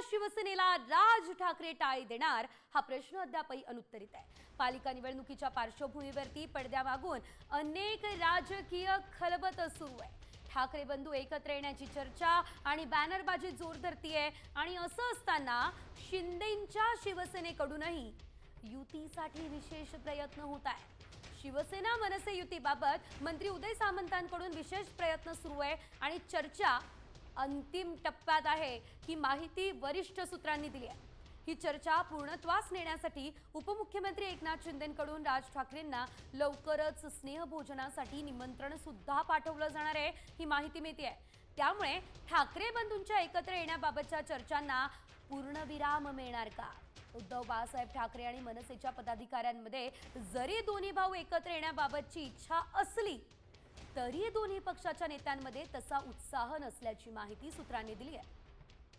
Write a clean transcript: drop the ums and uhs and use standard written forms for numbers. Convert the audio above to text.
शिवसेनेला राज ठाकरे टाळी देणार हा प्रश्न अद्यापही अनुत्तरित आहे। पालिका निवडणुकीच्या पार्श्वभूमीवरती पडद्यामागून अनेक राजकीय खलबत सुरू आहे। ठाकरे बंधू एकत्र येण्याची चर्चा आणि बॅनरबाजी जोर धरतीये आणि असं असताना शिंदेंच्या शिवसेनेकडूनही युतीसाठी विशेष प्रयत्न होत आहे। शिवसेना मनसे युतीबाबत मंत्री उदय सामंतांकडून विशेष प्रयत्न सुरू आहे आणि चर्चा अंतिम टप्प्यात आहे ही माहिती वरिष्ठ सूत्रांनी दिली आहे। ही चर्चा पूर्णत्वास नेण्यासाठी उपमुख्यमंत्री एकनाथ शिंदेंकडून राज ठाकरेंना लवकरच स्नेहभोजनासाठी निमंत्रण सुद्धा पाठवलं जाणार आहे ही माहिती मिळते आहे। त्यामुळे ठाकरे बंधूंच्या एकत्र येण्याबाबतच्या चर्चांना पूर्णविराम मिळणार का? उद्धव बाळासाहेब ठाकरे आणि मनसेच्या पदाधिकाऱ्यांमध्ये जरी दोन्ही भाऊ एकत्र येण्याबाबतची इच्छा असली तरी दोन्ही पक्षाच्या नेत्यांमध्ये तसा उत्साह नसल्याची माहिती सूत्रांनी दिली आहे।